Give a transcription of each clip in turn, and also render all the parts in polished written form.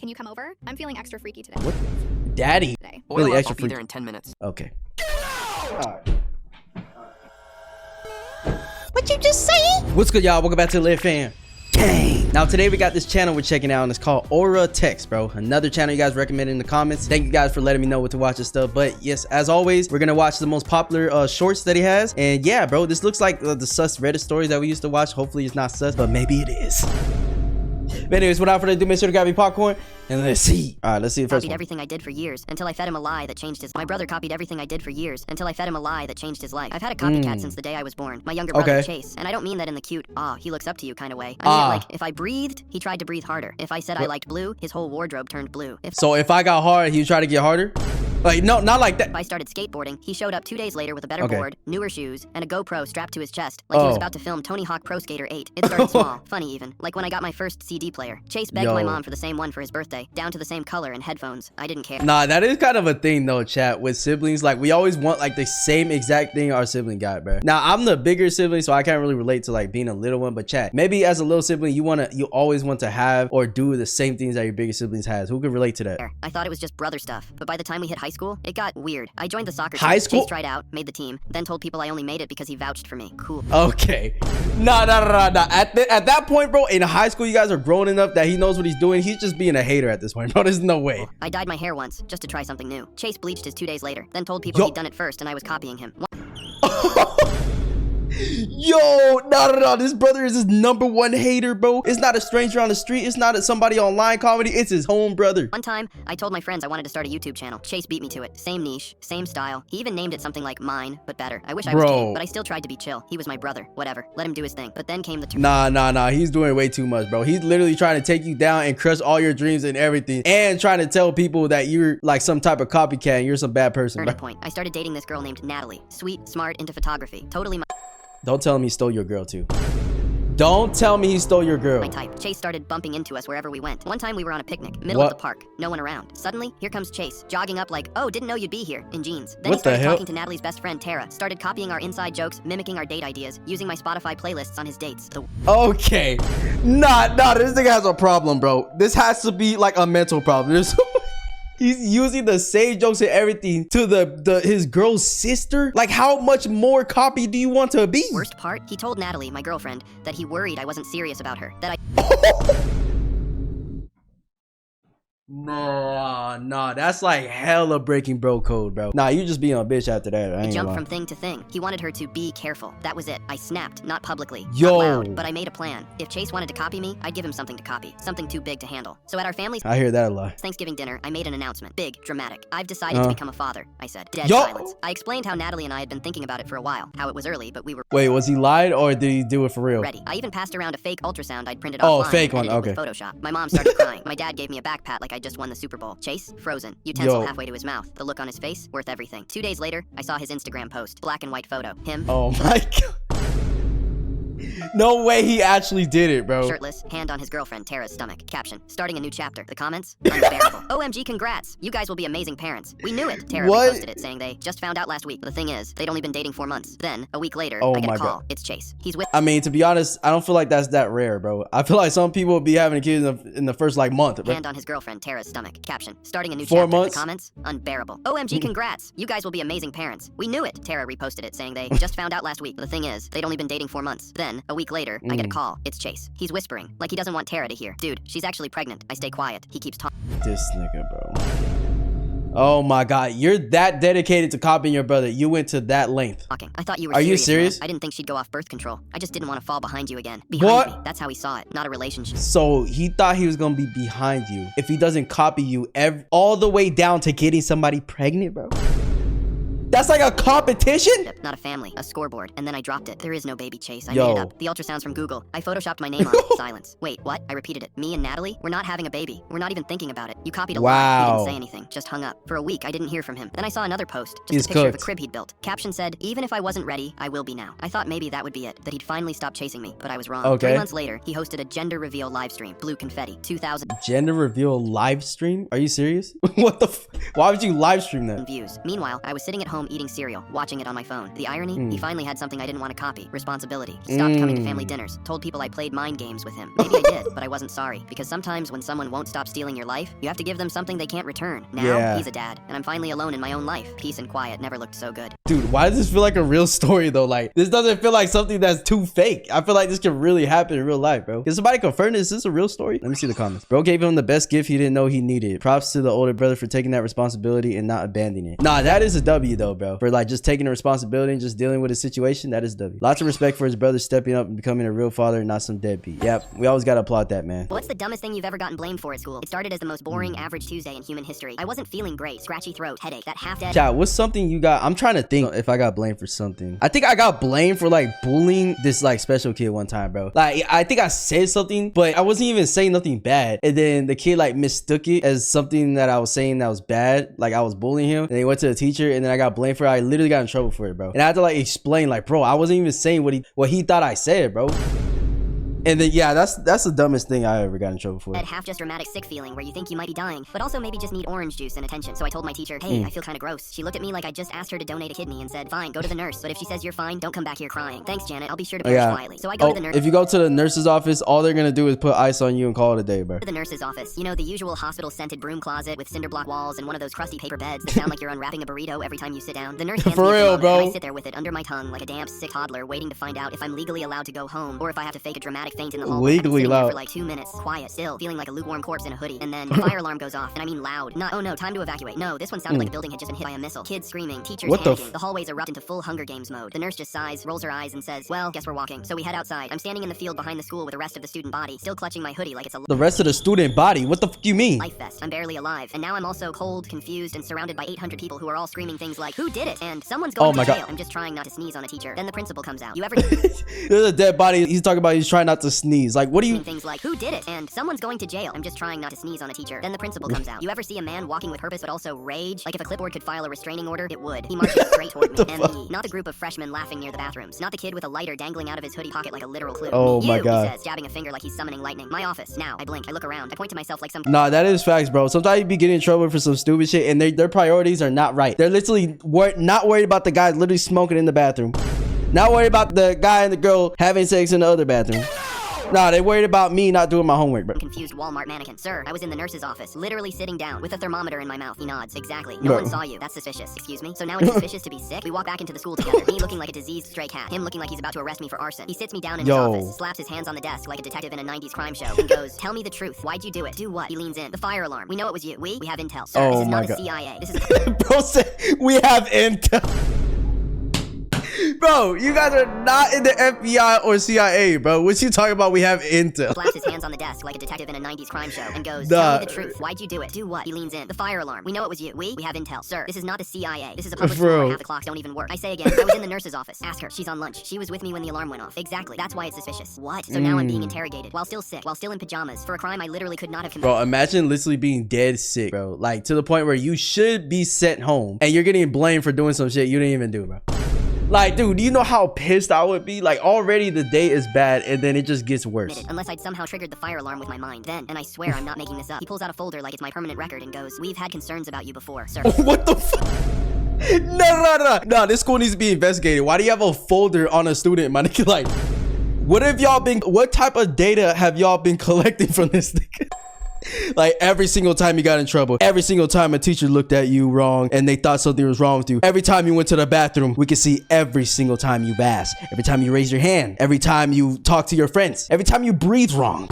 Can you come over? I'm feeling extra freaky today. What? Daddy? Today. Really extra I'll be freaky. there in 10 minutes. Okay. Alright. What you just say? What's good, y'all? Welcome back to Live Fam. Dang. Now today we got this channel we're checking out and it's called Aura Text, bro. Another channel you guys recommended in the comments. Thank you guys for letting me know what to watch and stuff. But yes, as always, we're gonna watch the most popular shorts that he has. And yeah, bro, this looks like the sus Reddit stories that we used to watch. Hopefully it's not sus, but maybe it is. But anyways, without further ado, make sure to grab me popcorn and let's see. All right, let's see the first Copied one. everything I did for years until I fed him a lie that changed his. My brother copied everything I did for years until I fed him a lie that changed his life. I've had a copycat since the day I was born. My younger brother Chase, and I don't mean that in the cute, he looks up to you kind of way. I mean like if I breathed, he tried to breathe harder. If I said I liked blue, his whole wardrobe turned blue. So if I got hard, he would try to get harder? Like, no, not like that. If I started skateboarding, he showed up 2 days later with a better board, newer shoes, and a GoPro strapped to his chest, like he was about to film Tony Hawk Pro Skater 8. It started small, funny even, like when I got my first CD player. Chase begged my mom for the same one for his birthday, down to the same color and headphones. I didn't care. Nah, that is kind of a thing though, chat, with siblings. Like, we always want like the same exact thing our sibling got, bro. Now, I'm the bigger sibling, so I can't really relate to like being a little one, but chat, maybe as a little sibling, you always want to have or do the same things that your bigger siblings has. Who could relate to that? I thought it was just brother stuff, but by the time we hit high school, it got weird. I joined the soccer team. High school? Chase tried out, made the team, then told people I only made it because he vouched for me. Cool. Okay. Nah. At that point, bro, in high school, you guys are grown enough that he knows what he's doing. He's just being a hater at this point, bro. There's no way. I dyed my hair once, just to try something new. Chase bleached his 2 days later, then told people he'd done it first and I was copying him. Yo, no. This brother is his #1 hater, bro. It's not a stranger on the street. It's not somebody online comedy. It's his home brother. One time, I told my friends I wanted to start a YouTube channel. Chase beat me to it. Same niche, same style. He even named it something like Mine, but better. I wish I was too, but I still tried to be chill. He was my brother. Whatever. Let him do his thing. But then came the Nah. He's doing way too much, bro. He's literally trying to take you down and crush all your dreams and everything, and trying to tell people that you're like some type of copycat and you're some bad person, bro. turning point. I started dating this girl named Natalie. Sweet, smart, into photography. Totally my Don't tell me he stole your girl too. Don't tell me he stole your girl. type. Chase started bumping into us wherever we went. One time we were on a picnic, middle of the park, no one around. Suddenly, here comes Chase, jogging up like, oh, didn't know you'd be here, in jeans. Then he started talking to Natalie's best friend, Tara, started copying our inside jokes, mimicking our date ideas, using my Spotify playlists on his dates. Okay. Nah, this nigga has a problem, bro. This has to be like a mental problem. He's using the same jokes and everything to his girl's sister. Like, how much more copy do you want to be? Worst part, he told Natalie, my girlfriend, that he worried I wasn't serious about her. That I Nah, that's like hella breaking bro code, bro. Nah, you just being a bitch after that. I ain't jumped gonna from thing to thing. He wanted her to be careful. That was it. I snapped, not publicly, Yo. not loud, but I made a plan. If Chase wanted to copy me, I'd give him something to copy, something too big to handle. So at our family's I hear that a lot. Thanksgiving dinner, I made an announcement. Big, dramatic. I've decided to become a father, I said. Dead Yo. silence. I explained how Natalie and I had been thinking about it for a while, how it was early, but we were Wait, was he lied or did he do it for real? ready. I even passed around a fake ultrasound I'd printed Oh, offline fake and one, edited with Photoshop. My mom started crying. My dad gave me a back pat like I just won the Super Bowl. Chase, frozen, utensil halfway to his mouth. The look on his face, worth everything. 2 days later, I saw his Instagram post. Black and white photo. Him. Oh my god. No way he actually did it, bro. Shirtless, hand on his girlfriend Tara's stomach. Caption, starting a new chapter. The comments, unbearable. OMG, congrats. You guys will be amazing parents. We knew it. Tara reposted it saying they just found out last week. The thing is, they'd only been dating 4 months. Then, a week later, I get a call. It's Chase. He's with I mean, to be honest, I don't feel like that's that rare, bro. I feel like some people will be having kids in the first like month, bro. hand on his girlfriend Tara's stomach. Caption, starting a new 4 chapter. months? The comments, unbearable. OMG, congrats. You guys will be amazing parents. We knew it. Tara reposted it saying they just found out last week. The thing is, they'd only been dating 4 months. Then, a week later, I get a call. It's Chase. He's whispering, like he doesn't want Tara to hear. Dude, she's actually pregnant. I stay quiet. He keeps talking. This nigga, bro. Oh my god, you're that dedicated to copying your brother. You went to that length. I thought you were Are you serious, serious? man. I didn't think she'd go off birth control. I just didn't want to fall behind you again. Behind me. That's how he saw it, not a relationship. So he thought he was gonna be behind you if he doesn't copy you all the way down to getting somebody pregnant, bro. That's like a competition? Not a family, a scoreboard, and then I dropped it. There is no baby, Chase. I made it up. The ultrasound's from Google. I photoshopped my name on it. Silence. Wait, what? I repeated it. Me and Natalie, we're not having a baby. We're not even thinking about it. You copied a lie. He didn't say anything. Just hung up. For a week, I didn't hear from him. Then I saw another post. Just a picture of a crib he'd built. Caption said, even if I wasn't ready, I will be now. I thought maybe that would be it. That he'd finally stop chasing me, but I was wrong. 3 months later, he hosted a gender reveal live stream. Blue confetti. 2,000 gender reveal live stream? Are you serious? What the why would you live stream that? views. Meanwhile, I was sitting at home home eating cereal, watching it on my phone. The irony? He finally had something I didn't want to copy. Responsibility. He stopped coming to family dinners. Told people I played mind games with him. Maybe I did, but I wasn't sorry. Because sometimes when someone won't stop stealing your life, you have to give them something they can't return. Now, he's a dad, and I'm finally alone in my own life. Peace and quiet never looked so good. Dude, why does this feel like a real story though? Like, this doesn't feel like something that's too fake. I feel like this could really happen in real life, bro. Can somebody confirm this? Is this a real story? Let me see the comments. Bro gave him the best gift he didn't know he needed. Props to the older brother for taking that responsibility and not abandoning it. Nah, that is a W though, bro. For like just taking the responsibility and just dealing with a situation, that is a W. Lots of respect for his brother stepping up and becoming a real father and not some deadbeat. Yep, we always gotta applaud that, man. What's the dumbest thing you've ever gotten blamed for at school? It started as the most boring average Tuesday in human history. I wasn't feeling great. Scratchy throat, headache, that half-dead. Chat, what's something you got? I'm trying to think if I got blamed for something. I think I got blamed for like bullying this like special kid one time, bro. Like, I think I said something, but I wasn't even saying nothing bad. And then the kid like mistook it as something that I was saying that was bad. Like I was bullying him. And he went to the teacher and then I got blamed for it. I literally got in trouble for it, bro. And I had to like explain like, bro, I wasn't even saying what he thought I said, bro. And then yeah, that's the dumbest thing I ever got in trouble for. That half just dramatic sick feeling where you think you might be dying, but also maybe just need orange juice and attention. So I told my teacher, hey, I feel kind of gross. She looked at me like I just asked her to donate a kidney and said, fine, go to the nurse. But if she says you're fine, don't come back here crying. Thanks, Janet. I'll be sure to perish quietly. So I go to the nurse. If you go to the nurse's office, all they're gonna do is put ice on you and call it a day, bro. To the nurse's office. You know, the usual hospital scented broom closet with cinder block walls and one of those crusty paper beds that sound like you're unwrapping a burrito every time you sit down. The nurse hands me a thermometer, and I sit there with it under my tongue like a damp, sick toddler waiting to find out if I'm legally allowed to go home or if I have to fake a dramatic faint in the hallway. Loud. For like 2 minutes, quiet, still, feeling like a lukewarm corpse in a hoodie, and then the fire alarm goes off, and I mean loud. Not, oh no, time to evacuate. No, this one sounded like a building had just been hit by a missile. Kids screaming, teachers panicking. The hallways erupt into full Hunger Games mode. The nurse just sighs, rolls her eyes, and says, well, guess we're walking. So we head outside. I'm standing in the field behind the school with the rest of the student body, still clutching my hoodie like it's a... The rest of the student body? What the fuck you mean? Life vest. I'm barely alive, and now I'm also cold, confused, and surrounded by 800 people who are all screaming things like, who did it? And someone's going to jail. I'm just trying not to sneeze on a teacher. Then the principal comes out. You ever... There's a dead body. He's talking about he's trying not to sneeze. Like, what do you... Things like, who did it? And someone's going to jail. I'm just trying not to sneeze on a teacher. Then the principal comes out. You ever see a man walking with purpose but also rage? Like if a clipboard could file a restraining order, it would. He marches straight toward me. M.E. Not the group of freshmen laughing near the bathrooms. Not the kid with a lighter dangling out of his hoodie pocket like a literal clue. Oh my God. He says, jabbing a finger like he's summoning lightning. My office. Now. I blink. I look around. I point to myself like some... Nah, that is facts, bro. Sometimes you be getting in trouble for some stupid shit and their priorities are not right. They're literally not worried about the guy literally smoking in the bathroom. Not worried about the guy and the girl having sex in the other bathroom. Nah, they worried about me not doing my homework, bro. Confused Walmart mannequin. Sir, I was in the nurse's office, literally sitting down with a thermometer in my mouth. He nods. Exactly. No one saw you. That's suspicious. Excuse me? So now it's suspicious to be sick? We walk back into the school together. Me looking like a diseased stray cat. Him looking like he's about to arrest me for arson. He sits me down in his office, slaps his hands on the desk like a detective in a 90s crime show, and goes, tell me the truth. Why'd you do it? Do what? He leans in. The fire alarm. We know it was you. We have intel. Sir, this is not the CIA. This is... Bro said, we have intel. Bro, you guys are not in the FBI or CIA, bro. What you talking about? We have intel. Slaps his hands on the desk like a detective in a 90s crime show and goes, tell me the truth. Why'd you do it? Do what? He leans in. The fire alarm. We know it was you. We have intel. Sir, this is not the CIA. This is a public school where half the clocks don't even work. I say again, I was in the nurse's office. Ask her. She's on lunch. She was with me when the alarm went off. Exactly. That's why it's suspicious. What? So now I'm being interrogated while still sick, while still in pajamas for a crime I literally could not have committed. Bro, imagine literally being dead sick, bro. Like to the point where you should be sent home and you're getting blamed for doing some shit you didn't even do, bro. Like, dude, do you know how pissed I would be? Like, already the day is bad, and then it just gets worse. Unless I'd somehow triggered the fire alarm with my mind. Then, and I swear I'm not making this up, he pulls out a folder like it's my permanent record and goes, we've had concerns about you before, sir. What the fuck? No, this school needs to be investigated. Why do you have a folder on a student, man? Like, what type of data have y'all been collecting from this thing? Like every single time you got in trouble, every single time a teacher looked at you wrong and they thought something was wrong with you, every time you went to the bathroom, we could see every single time you asked, every time you raised your hand, every time you talked to your friends, every time you breathe wrong.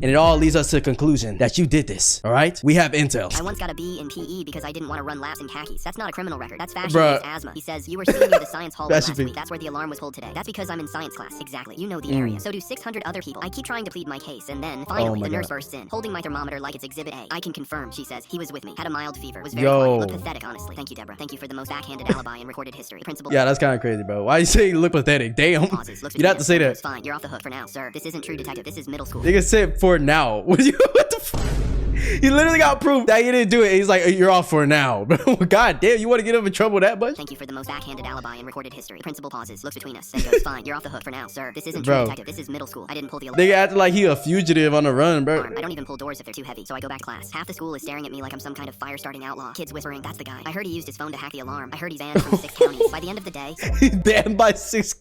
And it all leads us to the conclusion that you did this, all right? We have intel. I once got a B in PE because I didn't want to run laps in khakis. That's not a criminal record. That's fashion with asthma. He says, you were sitting near the science hall last week. That's where the alarm was pulled today. That's because I'm in science class. Exactly. You know the area. So do 600 other people. I keep trying to plead my case, and then finally the nurse bursts in, holding my thermometer like it's Exhibit A. I can confirm, she says. He was with me. Had a mild fever. Was very quiet. Looked pathetic, honestly. Thank you, Deborah. Thank you for the most backhanded alibi in recorded history. The principal... Yeah, that's kind of crazy, bro. Why you say you look pathetic? Damn. You'd have to say that. It's fine. You're off the hook for now, sir. This isn't True Detective. This is middle school. Nigga said for now. What the fuck? He literally got proof that he didn't do it. He's like, you're off for now, bro. God damn, you want to get him in trouble that much? Thank you for the most backhanded alibi in recorded history. Principal pauses, looks between us, and goes, fine, you're off the hook for now, sir. This isn't true detective. This is middle school. I didn't pull the alarm. They acting like he a fugitive on the run, bro. I don't even pull doors if they're too heavy, so I go back to class. Half the school is staring at me like I'm some kind of fire-starting outlaw. Kids whispering, that's the guy. I heard he used his phone to hack the alarm. I heard he's banned from 6 counties. By the end of the day... He's banned by 6...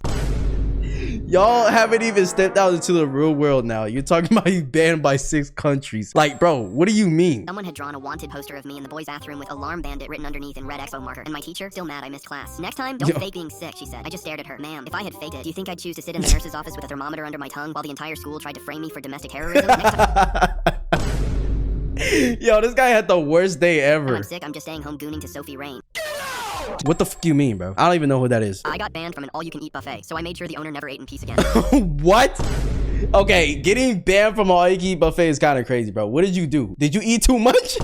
Y'all haven't even stepped out into the real world now. You're talking about he's banned by 6 countries. Like, bro, what do you mean? Someone had drawn a wanted poster of me in the boys' bathroom with alarm bandit written underneath in red expo marker. And my teacher, still mad I missed class. Next time, don't fake being sick, she said. I just stared at her. Ma'am, if I had faked it, do you think I'd choose to sit in the nurse's office with a thermometer under my tongue while the entire school tried to frame me for domestic terrorism? Next time... Yo, this guy had the worst day ever. When I'm sick, I'm just staying home gooning to Sophie Rain. What the fuck you mean, bro? I don't even know who that is. I got banned from an all-you-can-eat buffet, so I made sure the owner never ate in peace again. What? Okay, getting banned from an all-you-can-eat buffet is kind of crazy, bro. What did you do? Did you eat too much?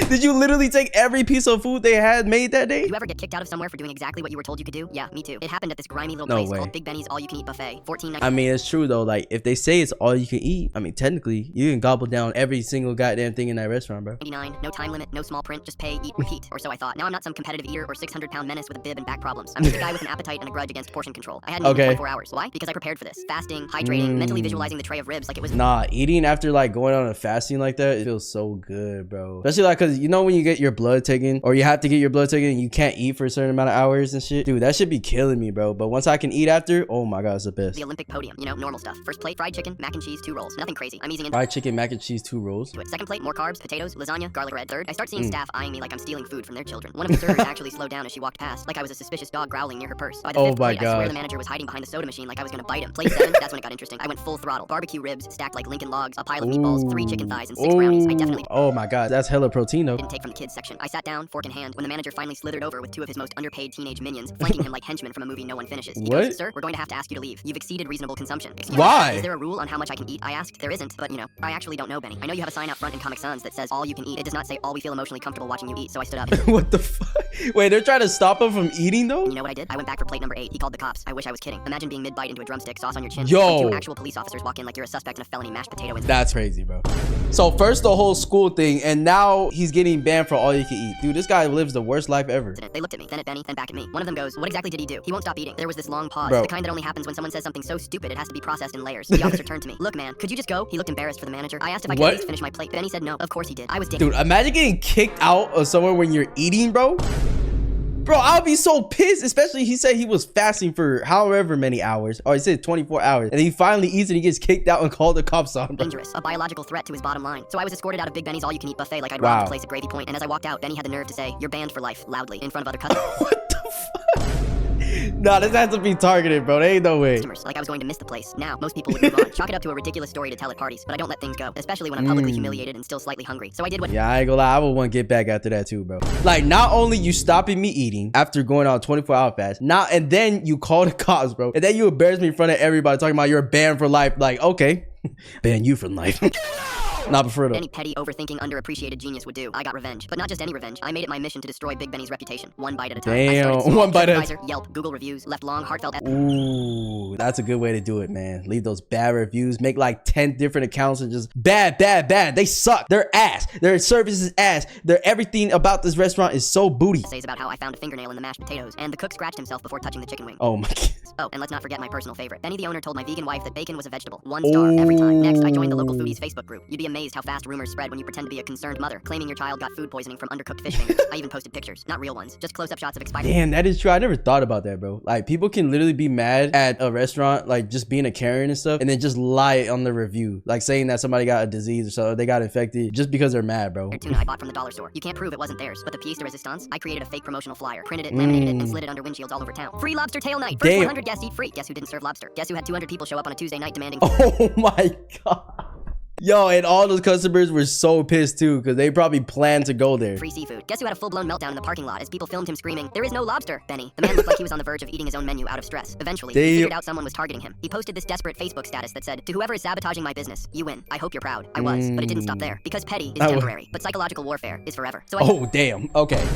Did you literally take every piece of food they had made that day? You ever get kicked out of somewhere for doing exactly what you were told you could do? Yeah, me too. It happened at this grimy little place called Big Benny's All-You-Can-Eat Buffet. I mean, it's true though. Like, if they say it's all you can eat, I mean, technically, you can gobble down every single goddamn thing in that restaurant, bro. 99, no time limit, no small print, just pay, eat, repeat. Or so I thought. Now I'm not some competitive eater or 600-pound menace with a bib and back problems. I'm just a guy with an appetite and a grudge against portion control. I hadn't eaten in 24 hours. Why? Because I prepared for this. Fasting, hydrating, mentally visualizing the tray of ribs like it was... Nah, eating after like going on a fasting like that, it feels so good, bro. Especially like, cause you know when you get your blood taken, or you have to get your blood taken and you can't eat for a certain amount of hours and shit, dude, that should be killing me, bro. But once I can eat after, oh my god, it's the best. The Olympic podium, you know, normal stuff. First plate, fried chicken, mac and cheese, 2 rolls. Nothing crazy. I'm easing into fried chicken, mac and cheese, 2 rolls. Second plate, more carbs, potatoes, lasagna, garlic bread. Third, I start seeing staff eyeing me like I'm stealing food from their children. One of the servers actually slowed down as she walked past, like I was a suspicious dog growling near her purse. By the fifth plate, I swear the manager was hiding behind the soda machine like I was gonna bite him. Plate 7, that's when it got interesting. I went full throttle. Barbecue ribs stacked like Lincoln logs, a pile of meatballs, 3 chicken thighs, and 6 brownies. I definitely oh my god, that's hella protein though. Didn't take from the kids section. I sat down, fork in hand, when the manager finally slithered over with 2 of his most underpaid teenage minions, flanking him like henchmen from a movie no one finishes. He goes, sir, we're going to have to ask you to leave. You've exceeded reasonable consumption. Why? Is there a rule on how much I can eat? I asked. There isn't, but you know, I actually don't know, Benny. I know you have a sign out front in Comic Sans that says all you can eat. It does not say all we feel emotionally comfortable watching you eat, so I stood up. What the fuck? Wait, they're trying to stop him from eating though? You know what I did? I went back for plate number 8. He called the cops. I wish I was kidding. Imagine being mid-bite into a drumstick, sauce on your chin. Yo. 2 actual police officers walk in like you're a suspect in a felony mashed potato incident. That's crazy, bro. So first the whole school thing, and now he's getting banned for all you can eat. Dude, this guy lives the worst life ever. They looked at me, then at Benny, then back at me. One of them goes, what exactly did he do? He won't stop eating. There was this long pause, the kind that only happens when someone says something so stupid it has to be processed in layers. The officer turned to me. Look, man, could you just go? He looked embarrassed for the manager. I asked if I could at least finish my plate. Benny said no. Of course he did. I was Dude, imagine getting kicked out of somewhere when you're eating, bro. Bro, I'll be so pissed, especially he said he was fasting for however many hours, or he said 24 hours, and he finally eats and he gets kicked out and called the cops on, bro. Dangerous, a biological threat to his bottom line. So I was escorted out of Big Benny's all-you-can-eat buffet like I'd robbed the place at Gravy Point, and as I walked out, Benny had the nerve to say, you're banned for life, loudly, in front of other customers. What the fuck? Nah, this has to be targeted, bro. There ain't no way. Like I was going to miss the place. Now, most people would move on. Chalk it up to a ridiculous story to tell at parties, but I don't let things go, especially when I'm publicly humiliated and still slightly hungry. So I did what— Yeah, I ain't gonna lie. I would want to get back after that too, bro. Like, not only you stopping me eating after going on a 24-hour fast, and then you call the cops, bro, and then you embarrass me in front of everybody talking about you're banned for life. Like, okay, ban you for life. Not before though. Any petty, overthinking, underappreciated genius would do. I got revenge, but not just any revenge. I made it my mission to destroy Big Benny's reputation, one bite at a time. Damn, one bite at a time. Yelp, Google reviews, left long, heartfelt. Ooh, that's a good way to do it, man. Leave those bad reviews. Make like 10 different accounts and just bad. They suck. They're ass. Their service is ass. Everything about this restaurant is so booty. Says about how I found a fingernail in the mashed potatoes, and the cook scratched himself before touching the chicken wing. Oh my god. Oh, and let's not forget my personal favorite. Benny the owner told my vegan wife that bacon was a vegetable. 1 star every time. Next, I joined the local foodies Facebook group. You'd be amazed how fast rumors spread when you pretend to be a concerned mother, claiming your child got food poisoning from undercooked fish fingers. I even posted pictures, not real ones, just close-up shots of expired. Damn, that is true. I never thought about that, bro. Like, people can literally be mad at a restaurant, like just being a Karen and stuff, and then just lie on the review, like saying that somebody got a disease or something, they got infected, just because they're mad, bro. Tuna I bought from the dollar store. You can't prove it wasn't theirs, but the pièce de résistance, I created a fake promotional flyer, printed it, laminated it, and slid it under windshields all over town. Free lobster tail night. First 100 guests eat free. Guess who didn't serve lobster? Guess who had 200 people show up on a Tuesday night demanding— Oh my god. Yo, and all those customers were so pissed too, because they probably planned to go there. Free seafood. Guess who had a full-blown meltdown in the parking lot as people filmed him screaming, "There is no lobster, Benny." The man looked like he was on the verge of eating his own menu out of stress. Eventually, he figured out someone was targeting him. He posted this desperate Facebook status that said, "To whoever is sabotaging my business, you win. I hope you're proud." I was, but it didn't stop there. Because petty is temporary, but psychological warfare is forever. So damn. Okay.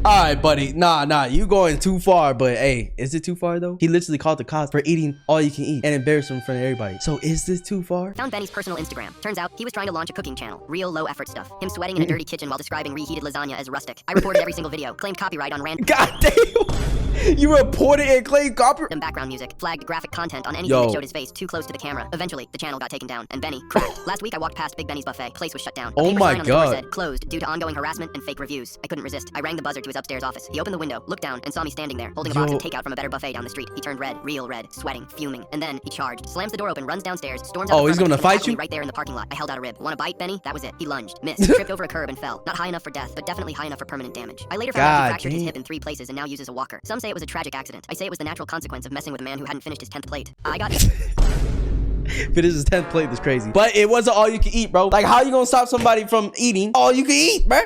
All right, buddy. Nah, you going too far. But hey, is it too far though? He literally called the cops for eating all you can eat and embarrassed him in front of everybody. So is this too far? Found Benny's personal Instagram. Turns out he was trying to launch a cooking channel. Real low effort stuff. Him sweating in a dirty kitchen while describing reheated lasagna as rustic. I reported every single video. Claimed copyright on random. God damn. You reported and claimed copyright. Background music. Flagged graphic content on anything that showed his face too close to the camera. Eventually, the channel got taken down and Benny cracked. Last week I walked past Big Benny's buffet. Place was shut down. Oh my God. God. Said, closed due to ongoing harassment and fake reviews. I couldn't resist. I rang the buzzer to his upstairs office. He opened the window, looked down, and saw me standing there, holding a box of takeout from a better buffet down the street. He turned red, real red, sweating, fuming, and then he charged, slams the door open, runs downstairs, storms out. Oh, he's gonna fight you? Right there in the parking lot. I held out a rib. Want a bite, Benny? That was it. He lunged, missed, tripped over a curb, and fell. Not high enough for death, but definitely high enough for permanent damage. I later found out he fractured his hip in 3 places and now uses a walker. Some say it was a tragic accident. I say it was the natural consequence of messing with a man who hadn't finished his 10th plate. I got Finish his 10th plate. That's crazy. But it wasn't all you can eat, bro. Like, how you gonna stop somebody from eating all you can eat, bro?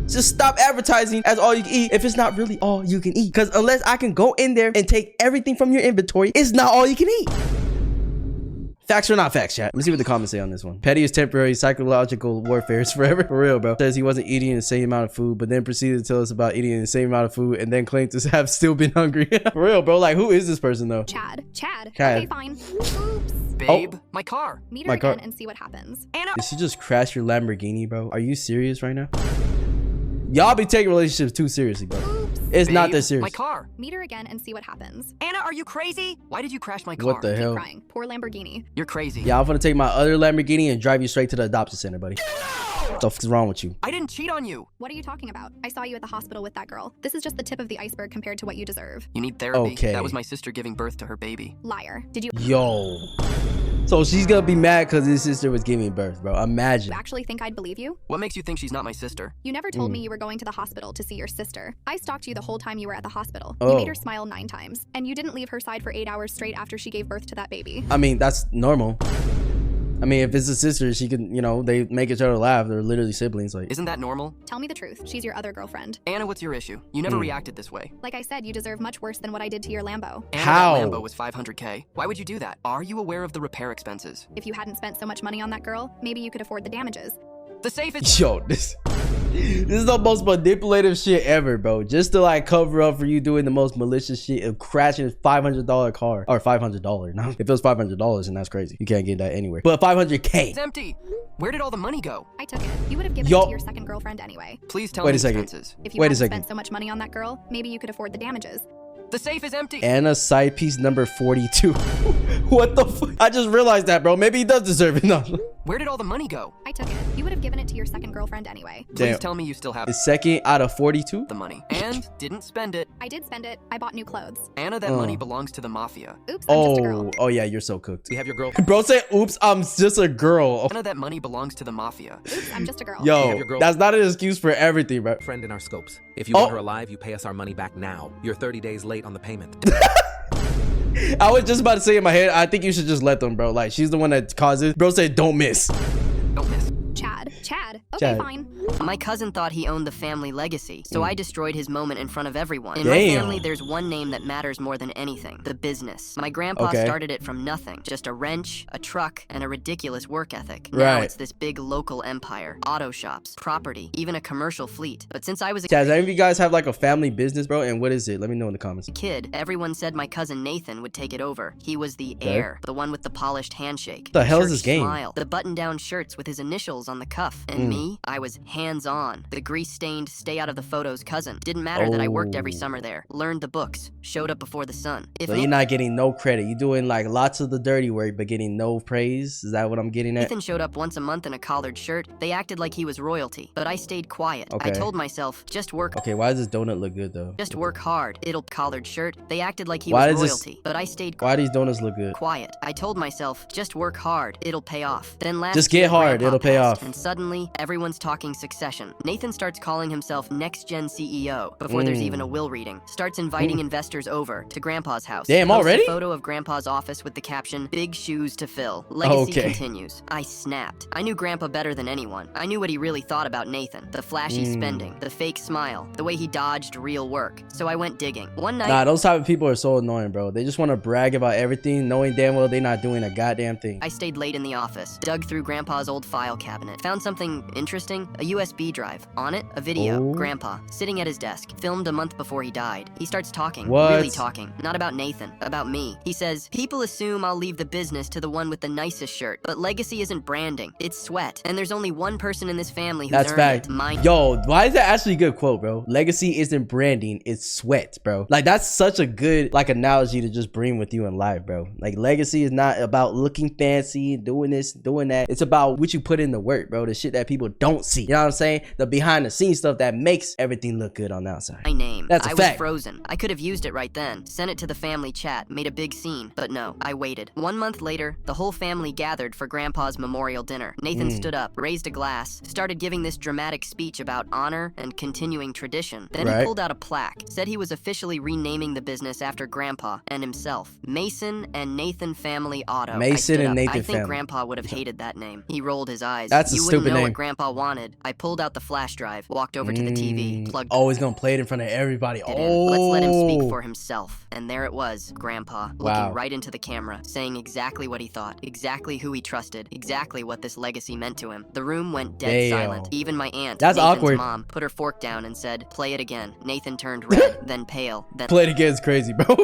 Just stop advertising as all you can eat if it's not really all you can eat. Because unless I can go in there and take everything from your inventory, it's not all you can eat. Facts or not facts, chat? Let me see what the comments say on this one. Petty is temporary, psychological warfare is forever. For real, bro. Says he wasn't eating the same amount of food, but then proceeded to tell us about eating the same amount of food and then claimed to have still been hungry. For real, bro. Like, who is this person, though? Chad. Chad. Okay, fine. Oops. Babe, my car. Meet My her car. again and see what happens. Anna. Did she just crash your Lamborghini, bro? Are you serious right now? Y'all be taking relationships too seriously, bro. Oops. It's not Babe, that serious. My car. Meet her again and see what happens. Anna, are you crazy? Why did you crash my car? What the Keep hell? crying. Poor Lamborghini. You're crazy. Yeah, I'm gonna take my other Lamborghini and drive you straight to the adoption center, buddy. What the fuck is wrong with you? I didn't cheat on you. What are you talking about? I saw you at the hospital with that girl. This is just the tip of the iceberg compared to what you deserve. You need therapy. Okay. That was my sister giving birth to her baby. Liar. Did you Yo. So she's gonna be mad because his sister was giving birth, bro. Imagine. actually think I'd believe you? What makes you think she's not my sister? You never told me you were going to the hospital to see your sister. I stalked you the whole time you were at the hospital. Oh. You made her smile 9 times. And you didn't leave her side for 8 hours straight after she gave birth to that baby. I mean, that's normal. I mean, if it's a sister, she can, you know, they make each other laugh. They're literally siblings. Like, Isn't that normal? Tell me the truth. She's your other girlfriend. Anna, what's your issue? You never reacted this way. Like I said, you deserve much worse than what I did to your Lambo. Anna, How? that Lambo was $500K. Why would you do that? Are you aware of the repair expenses? If you hadn't spent so much money on that girl, maybe you could afford the damages. The safe is... yo, this is the most manipulative shit ever, bro. Just to like cover up for you doing the most malicious shit of crashing a $500 car or $500. Now, if it was $500, then that's crazy. You can't get that anywhere. But $500K. It's empty. Where did all the money go? I took it. You would have given Yo. it to your second girlfriend anyway. Please tell Wait me a second. expenses. If you Wait a hadn't second. spent so much money on that girl, maybe you could afford the damages. The safe is empty. Anna side piece number 42. What the fuck? I just realized that, bro. Maybe he does deserve it. No. Where did all the money go? I took it. You would have given it to your second girlfriend anyway. Please Damn. tell me you still have The second out of 42? the money. And didn't spend it. I did spend it. I bought new clothes. Anna, that money belongs to the mafia. Oops, I'm just a girl. Oh yeah, you're so cooked. We have your girl. Bro said, oops, I'm just a girl. Anna, that money belongs to the mafia. Oops, I'm just a girl. We have Yo, your girl. that's not an excuse for everything, bro. Friend in our scopes. If you want her alive, you pay us our money back now. You're 30 days late on the payment. I was just about to say in my head, I think you should just let them, bro. Like, she's the one that caused it. Bro said, don't miss. Don't miss. Chad. Okay, Chad. fine. My cousin thought he owned the family legacy, so I destroyed his moment in front of everyone. In Damn. my family, there's one name that matters more than anything: the business. My grandpa Okay. started it from nothing, just a wrench, a truck, and a ridiculous work ethic. Now Right. it's this big local empire, auto shops, property, even a commercial fleet. But since I was a Chaz, any of you guys have like a family business, bro? And what is it? Let me know in the comments. kid, everyone said my cousin Nathan would take it over. He was the heir, the one with the polished handshake. The hell is church this game? Smile, the button-down shirts with his initials on the cuff. And me, I was hands-on. The grease-stained, stay-out-of-the-photos cousin. Didn't matter that I worked every summer there. Learned the books. Showed up before the sun. If So you're not getting no credit. You're doing like lots of the dirty work, but getting no praise. Is that what I'm getting at? Nathan showed up once a month in a collared shirt, they acted like he was royalty. But I stayed quiet. Okay. I told myself, just work. Okay, why does this donut look good though? Just work hard. It'll collared shirt. They acted like he Why was does this- royalty. But I stayed Why do these donuts look good? quiet. I told myself, just work hard, it'll pay off. Then last Just get year, hard, Grandpa it'll pay passed, off. And suddenly, everyone's talking succession. Nathan starts calling himself next-gen CEO before there's even a will reading. Starts inviting investors over to Grandpa's house. Damn, Posts already? a photo of Grandpa's office with the caption, "Big shoes to fill. Legacy Okay. continues." I snapped. I knew Grandpa better than anyone. I knew what he really thought about Nathan. The flashy spending, the fake smile, the way he dodged real work. So I went digging. One night, Nah, those type of people are so annoying, bro. They just want to brag about everything, knowing damn well they're not doing a goddamn thing. I stayed late in the office, dug through Grandpa's old file cabinet, found something something interesting? A USB drive. On it, a video. Grandpa, sitting at his desk, filmed a month before he died. He starts talking. Really talking. Not about Nathan, about me. He says, people assume I'll leave the business to the one with the nicest shirt, but legacy isn't branding. It's sweat. And there's only one person in this family who's earned it. Mine. Yo, why is that actually a good quote, bro? Legacy isn't branding, it's sweat, bro. Like, that's such a good, like, analogy to just bring with you in life, bro. Like, legacy is not about looking fancy, doing this, doing that. It's about what you put in the work, bro. The shit that people don't see. You know what I'm saying? The behind the scenes stuff that makes everything look good on the outside. My name. That's a fact. I was frozen. I could have used it right then. Sent it to the family chat, made a big scene. But no, I waited. 1 month later, the whole family gathered for Grandpa's memorial dinner. Nathan stood up, raised a glass, started giving this dramatic speech about honor and continuing tradition. Then he pulled out a plaque, said he was officially renaming the business after Grandpa and himself. Mason and Nathan Family Auto. Mason and Nathan I think Family. Grandpa would have hated that name. He rolled his eyes. That's a you stupid wouldn't know name. what Grandpa wanted. I pulled out the flash drive, walked over to the TV, plugged Always gonna play it in front of everybody. it in. Let's let him speak for himself. And there it was, Grandpa, looking right into the camera, saying exactly what he thought, exactly who he trusted, exactly what this legacy meant to him. The room went dead silent. Even my aunt, That's Nathan's awkward. mom, put her fork down and said, play it again. Nathan turned red, then pale, then Play it again is crazy, bro.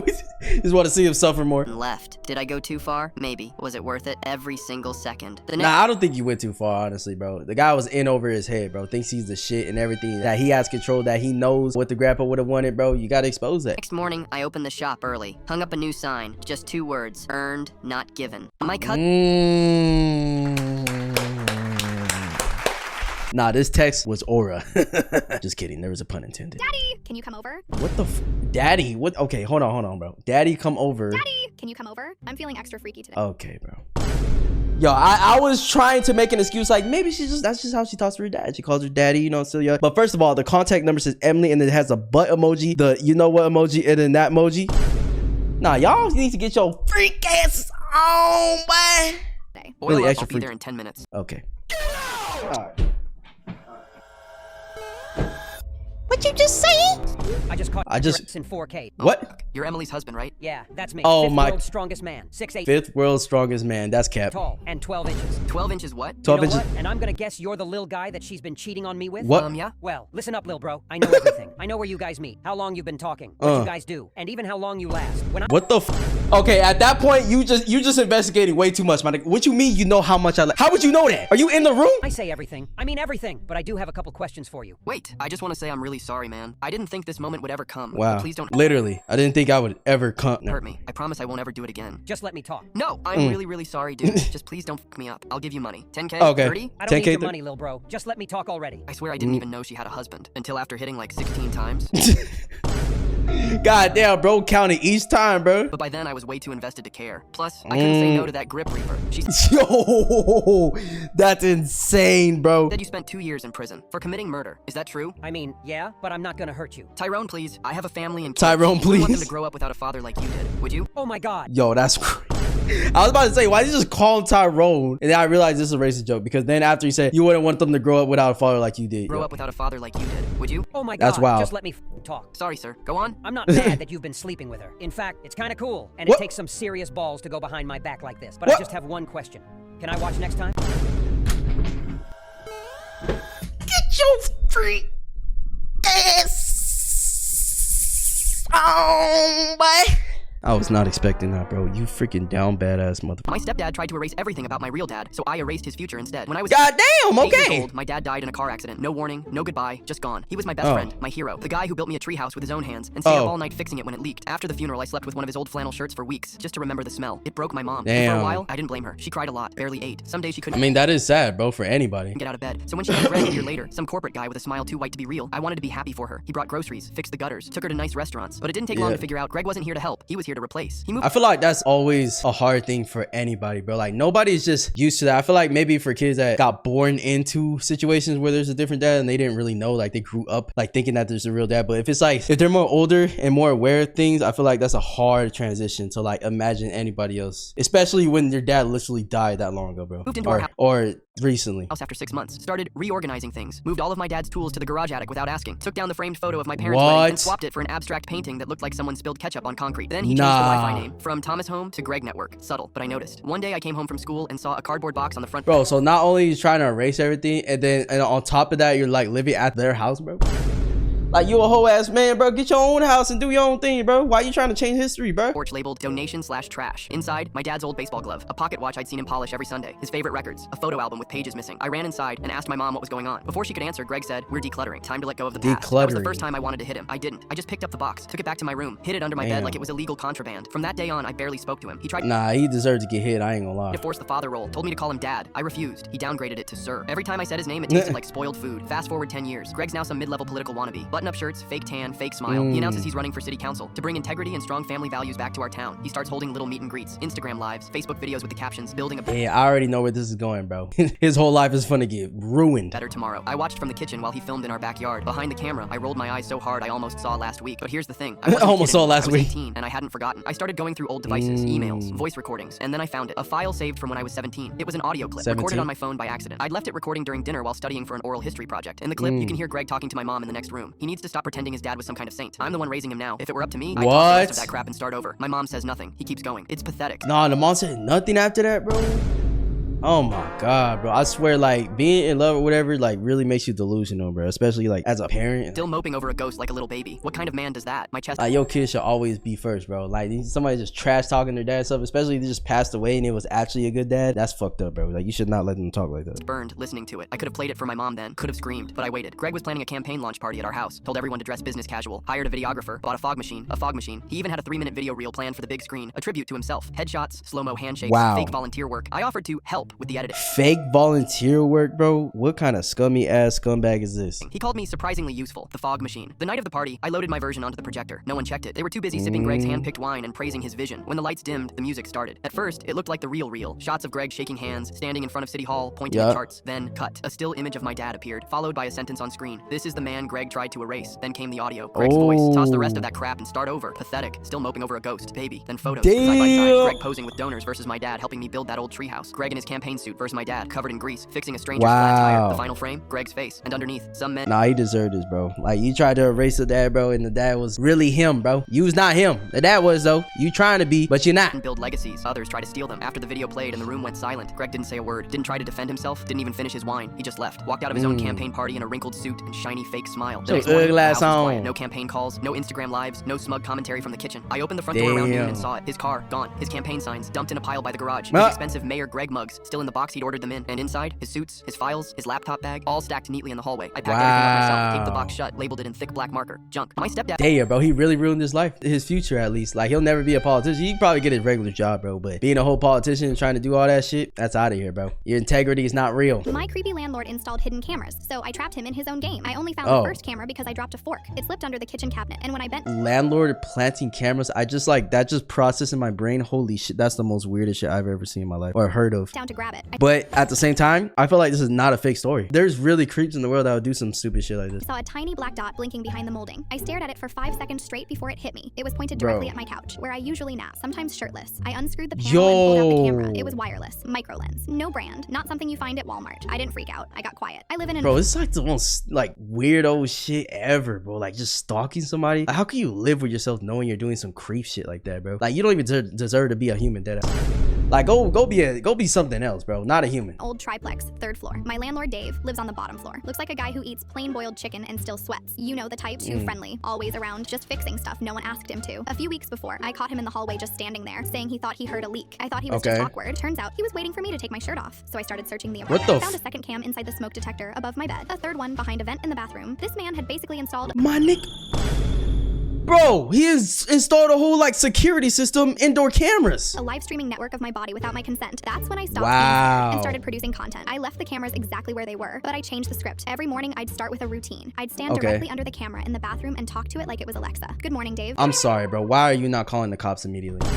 Just want to see him suffer more. left. Did I go too far? Maybe. Was it worth it? Every single second. The Nah, I don't think you went too far, honestly, bro. The guy was in over his head, bro. Thinks he's the shit and everything. That he has control, that he knows what the grandpa would have wanted, bro. You gotta expose that. next morning, I opened the shop early, hung up a new sign, just 2 words, earned, not given. My cousin Nah, this text was aura. Just kidding. There was a pun intended. Daddy, can you come over? What the Daddy? What? Okay, hold on, bro. Daddy, come over. Daddy, can you come over? I'm feeling extra freaky today. Okay, bro. Yo, I was trying to make an excuse like maybe that's just how she talks to her dad. She calls her daddy, you know, Celia. But first of all, the contact number says Emily and it has a butt emoji, the you know what emoji, and then that emoji. Nah, y'all need to get your freak ass on, boy. Really extra I'll be freak. there in 10 minutes. Okay. What'd you just say? I just in 4K. What? You're Emily's husband, right? Yeah, that's me. Oh, Fifth my- world's strongest man. 6'8" Fifth world's strongest man. That's cap. tall and 12 inches. 12 inches what? 12 You know inches. what? And I'm gonna guess you're the lil guy that she's been cheating on me with? What? Yeah? Well, listen up, lil bro. I know everything. I know where you guys meet, how long you've been talking, what you guys do, and even how long you last. When I What the f? Okay, at that point, you just investigating way too much, man. What you mean you know how much I like? How would you know that? Are you in the room? I say everything, I mean everything, but I do have a couple questions for you. Wait, I just want to say I'm really sorry, man. I didn't think this moment would ever come. Wow. Please don't Literally, I didn't think I would ever come. hurt me. I promise I won't ever do it again. Just let me talk. No, I'm really, really sorry, dude. Just please don't fuck me up. I'll give you money. 10K? Okay. 30? I don't need 10K your money, lil bro. Just let me talk already. I swear I didn't even know she had a husband until after hitting like 16 times. God damn, bro, counting each time, bro. But by then I was way too invested to care. Plus, I couldn't say no to that grip reaper. She Yo, that's insane, bro. said you spent 2 years in prison for committing murder. Is that true? I mean, yeah, but I'm not gonna hurt you. Tyrone, please. I have a family and kids. Tyrone, You wouldn't want them please. to grow up without a father like you did. Would you? Oh my god. Yo, that's crazy. I was about to say, why did you just call him Tyrone? And then I realized this is a racist joke because then after he said you wouldn't want them to grow up without a father like you did. Grow Yo. up without a father like you did. Would you? Oh my god. That's wild. Just let me talk. Sorry, sir. Go on. I'm not mad that you've been sleeping with her. In fact, it's kind of cool, and it What? takes some serious balls to go behind my back like this. But What? I just have one question. Can I watch next time? Get your freak ass on, boy. I was not expecting that, bro. You freaking down badass mother. My stepdad tried to erase everything about my real dad, so I erased his future instead. When I was God damn, 8 years okay. old, my dad died in a car accident. No warning, no goodbye, just gone. He was my best Oh. friend, my hero, the guy who built me a treehouse with his own hands and stayed Oh. up all night fixing it when it leaked. After the funeral, I slept with one of his old flannel shirts for weeks, just to remember the smell. It broke my mom. And for Damn. a while, I didn't blame her. She cried a lot, barely ate. Some days she I couldn't mean, that is sad, bro, for anybody. get out of bed. So when she met Greg a year later, some corporate guy with a smile too white to be real, I wanted to be happy for her. He brought groceries, fixed the gutters, took her to nice restaurants. But it didn't take long Yeah. to figure out Greg wasn't here to help. He was here to replace. He moved I feel like that's always a hard thing for anybody, bro. Like, nobody's just used to that. I feel like maybe for kids that got born into situations where there's a different dad and they didn't really know, like, they grew up, like, thinking that there's a real dad. But if it's like, if they're more older and more aware of things, I feel like that's a hard transition to, like, imagine anybody else. Especially when your dad literally died that long ago, bro. Moved into our house. Or recently. house after 6 months. Started reorganizing things. Moved all of my dad's tools to the garage attic without asking. Took down the framed photo of my parents' wedding and What? swapped it for an abstract painting that looked like someone spilled ketchup on concrete. Then he changed the Nah. Wi-Fi name from Thomas Home to Greg Network. Subtle, but I noticed. One day I came home from school and saw a cardboard box on the front. Bro, so not only are you trying to erase everything, and on top of that, you're like living at their house, bro. Like, you a whole ass man, bro. Get your own house and do your own thing, bro. Why you trying to change history, bro? Porch labeled donation/trash. Inside, my dad's old baseball glove, a pocket watch I'd seen him polish every Sunday, his favorite records, a photo album with pages missing. I ran inside and asked my mom what was going on. Before she could answer, Greg said, "We're decluttering. Time to let go of the past." That was the first time I wanted to hit him. I didn't. I just picked up the box, took it back to my room, hid it under my bed like it was illegal contraband. From that day on, I barely spoke to him. He tried Nah, he deserved to get hit. I ain't gonna lie. to force the father role, told me to call him dad. I refused. He downgraded it to sir. Every time I said his name, it tasted like spoiled food. Fast forward 10 years. Greg's now some mid-level political wannabe. Button-up shirts, fake tan, fake smile. He announces he's running for city council to bring integrity and strong family values back to our town. He starts holding little meet and greets, Instagram lives, Facebook videos with the captions, building a Yeah, I already know where this is going, bro. His whole life is gonna get ruined. better tomorrow. I watched from the kitchen while he filmed in our backyard. Behind the camera, I rolled my eyes so hard I almost saw last week. But here's the thing. I wasn't Almost kidding. saw last I was week. 18 and I hadn't forgotten. I started going through old devices, emails, voice recordings, and then I found it. A file saved from when I was 17. It was an audio clip, 17? recorded on my phone by accident. I'd left it recording during dinner while studying for an oral history project. In the clip, you can hear Greg talking to my mom in the next room. He needs to stop pretending his dad was some kind of saint. I'm the one raising him now. If it were up to me, I'd toss the rest of that crap and start over. My mom says nothing. He keeps going. It's pathetic. Nah, the mom said nothing after that, bro. Oh my god, bro. I swear, like, being in love or whatever, like, really makes you delusional, bro. Especially, like, as a parent. Still moping over a ghost like a little baby. What kind of man does that? My chest Like, your kid should always be first, bro. Like, somebody just trash talking their dad stuff, especially if they just passed away and it was actually a good dad. That's fucked up, bro. Like, you should not let them talk like that. burned listening to it. I could have played it for my mom then, could have screamed, but I waited. Greg was planning a campaign launch party at our house, told everyone to dress business casual, hired a videographer, bought a fog machine. He even had a 3-minute video reel planned for the big screen, a tribute to himself. Headshots, slow-mo handshakes, Wow. fake volunteer work. I offered to help with the editing. Fake volunteer work, bro? What kind of scummy ass scumbag is this? He called me surprisingly useful, the fog machine. The night of the party, I loaded my version onto the projector. No one checked it. They were too busy sipping Greg's hand-picked wine and praising his vision. When the lights dimmed, the music started. At first, it looked like the real reel. Shots of Greg shaking hands, standing in front of City Hall, pointing at charts. Then, cut. A still image of my dad appeared, followed by a sentence on screen. "This is the man Greg tried to erase." Then came the audio. Greg's voice. Toss the rest of that crap and start over. Pathetic. Still moping over a ghost. Baby. Then photos. Side by side. Greg posing with donors versus my dad helping me build that old treehouse. Greg in his campaign suit versus my dad, covered in grease, fixing a stranger's flat tire. The final frame, Greg's face. And underneath, some men. Nah, he deserved this, bro. Like, you tried to erase the dad, bro, and the dad was really him, bro. You was not him. The dad was, though. You trying to be, but you're not. And build legacies. Others try to steal them. After the video played and the room went silent, Greg didn't say a word. Didn't try to defend himself. Didn't even finish his wine. He just left. Walked out of his own campaign party in a wrinkled suit and shiny fake smile. The next morning, the house was quiet. No campaign calls, no Instagram lives, no smug commentary from the kitchen. I opened the front door around noon and saw it. His car, gone. His campaign signs, dumped in a pile by the garage. His expensive Mayor Greg mugs, still in the box he'd ordered them in. And inside, his suits, his files, his laptop bag, all stacked neatly in the hallway. I packed everything up myself, taped the box shut, labeled it in thick black marker. Junk. My stepdad. Damn, bro, he really ruined his life, his future at least. Like, he'll never be a politician. He can probably get his regular job, bro, but being a whole politician and trying to do all that shit, that's out of here, bro. Your integrity is not real. My creepy landlord installed hidden cameras, so I trapped him in his own game. I only found the first camera because I dropped a fork. It slipped under the kitchen cabinet, and when I bent... Landlord planting cameras, I just like, that just processed in my brain. Holy shit, that's the most weirdest shit I've ever seen in my life, or heard of. down to grab it. But at the same time, I feel like this is not a fake story. There's really creeps in the world that would do some stupid shit like this. I saw a tiny black dot blinking behind the molding. I stared at it for 5 seconds straight before it hit me. It was pointed directly at my couch, where I usually nap, sometimes shirtless. I unscrewed the panel and pulled out the camera. It was wireless, micro lens, no brand, not something you find at Walmart. I didn't freak out. I got quiet. I live in an... Bro, it's like the most like weirdo shit ever, bro. Like, just stalking somebody. Like, how can you live with yourself knowing you're doing some creep shit like that, bro? Like, you don't even deserve to be a human, dead ass. Like, go be something else, bro. Not a human. old triplex, 3rd floor. My landlord, Dave, lives on the bottom floor. Looks like a guy who eats plain boiled chicken and still sweats. You know the type, too friendly, always around, just fixing stuff no one asked him to. A few weeks before, I caught him in the hallway just standing there, saying he thought he heard a leak. I thought he was just awkward. Turns out, he was waiting for me to take my shirt off. So I started searching the apartment. I found a second cam inside the smoke detector above my bed. A third one behind a vent in the bathroom. This man had basically installed... My nigga... Bro, he has installed a whole like security system, indoor cameras. A live streaming network of my body without my consent. That's when I stopped being scared and started producing content. I left the cameras exactly where they were, but I changed the script. Every morning I'd start with a routine. I'd stand directly under the camera in the bathroom and talk to it like it was Alexa. Good morning, Dave. I'm sorry, bro. Why are you not calling the cops immediately?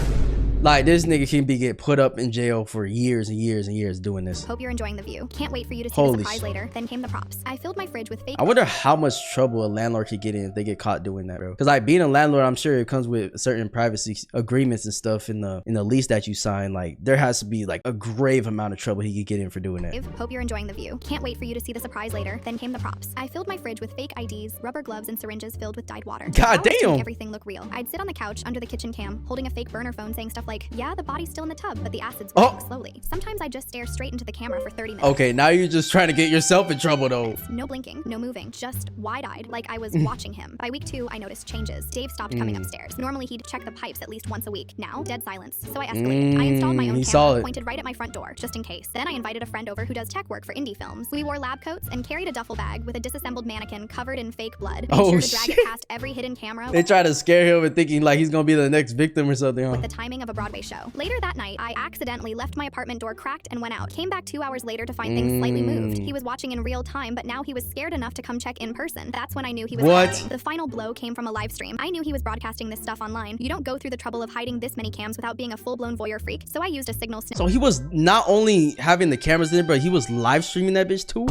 Like, this nigga can get put up in jail for years and years and years doing this. Hope you're enjoying the view. Can't wait for you to see Holy the surprise later. Then came the props. I filled my fridge with fake. I wonder how much trouble a landlord could get in if they get caught doing that, bro. Because like being a landlord, I'm sure it comes with certain privacy agreements and stuff in the lease that you sign. Like there has to be like a grave amount of trouble he could get in for doing that. Hope you're enjoying the view. Can't wait for you to see the surprise later. Then came the props. I filled my fridge with fake IDs, rubber gloves, and syringes filled with dyed water. God damn. To make everything look real. I'd sit on the couch under the kitchen cam, holding a fake burner phone, saying stuff like, "Yeah, the body's still in the tub, but the acid's burning slowly." Sometimes I just stare straight into the camera for 30 minutes. Okay, now you're just trying to get yourself in trouble though. No blinking, no moving, just wide-eyed, like I was watching him. By week 2, I noticed changes. Dave stopped coming upstairs. Normally he'd check the pipes at least once a week. Now, dead silence. So I escalated. I installed my own camera, pointed right at my front door, just in case. Then I invited a friend over who does tech work for indie films. We wore lab coats and carried a duffel bag with a disassembled mannequin covered in fake blood. Made sure to drag it past every hidden camera. They try to scare him and thinking like he's gonna be the next victim or something, huh? With the timing of a Broadway show. Later that night, I accidentally left my apartment door cracked and went out. Came back 2 hours later to find things slightly moved. He was watching in real time, but now he was scared enough to come check in person. That's when I knew he was hiding. The final blow came from a live stream. I knew he was broadcasting this stuff online. You don't go through the trouble of hiding this many cams without being a full-blown voyeur freak. So I used a signal snip. So he was not only having the cameras in there, but he was live streaming that bitch too?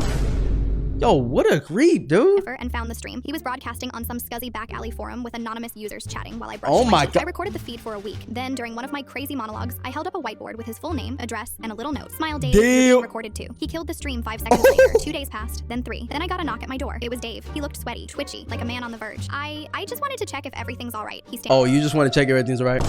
Yo, what a creep, dude. And found the stream. He was broadcasting on some scuzzy back alley forum with anonymous users chatting while I brushed Oh my God. I recorded the feed for a week. Then, during one of my crazy monologues, I held up a whiteboard with his full name, address, and a little note. Smile Dave. Damn. Recorded too. He killed the stream 5 seconds later. 2 days passed, then 3. Then I got a knock at my door. It was Dave. He looked sweaty, twitchy, like a man on the verge. I just wanted to check if everything's all right. He stands. Oh, you just want to check everything's all right?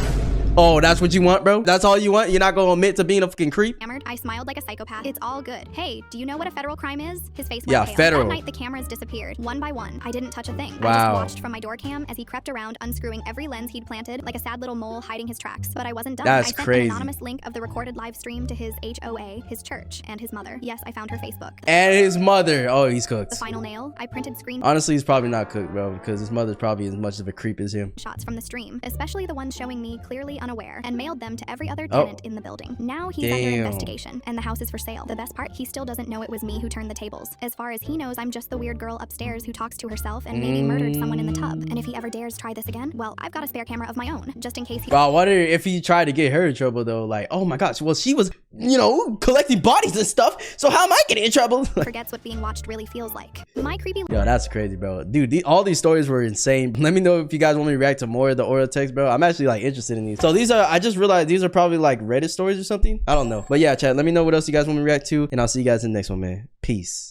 Oh, that's what you want, bro? That's all you want? You're not gonna admit to being a fucking creep? I smiled like a psychopath. It's all good. Hey, do you know what a federal crime is? His face went Yeah, pale. federal. That night, the cameras disappeared, one by one. I didn't touch a thing. Wow. I just watched from my door cam as he crept around, unscrewing every lens he'd planted, like a sad little mole hiding his tracks. But I wasn't done. That's I sent crazy. an anonymous link of the recorded live stream to his HOA, his church, and his mother. Yes, I found her Facebook. And his mother. Oh, he's cooked. The final nail, I printed screenshots Honestly, he's probably not cooked, bro, because his mother's probably as much of a creep as him. from the stream, especially the ones showing me clearly unaware, and mailed them to every other tenant in the building. Now he's under investigation, and the house is for sale. The best part, he still doesn't know it was me who turned the tables. As far as he knows, I'm just the weird girl upstairs who talks to herself and maybe murdered someone in the tub. And if he ever dares try this again, well, I've got a spare camera of my own, just in case he— Bro, I wonder if he tried to get her in trouble though. Like, oh my gosh, well, she was, you know, collecting bodies and stuff, so how am I getting in trouble? forgets what being watched really feels like. My creepy— Yo, that's crazy, bro. Dude, all these stories were insane. Let me know if you guys want me to react to more of the Oreo text, bro. I'm actually like interested in these. So these are, I just realized these are probably like Reddit stories or something. I don't know. But yeah, chat, let me know what else you guys want me to react to, and I'll see you guys in the next one, man. Peace.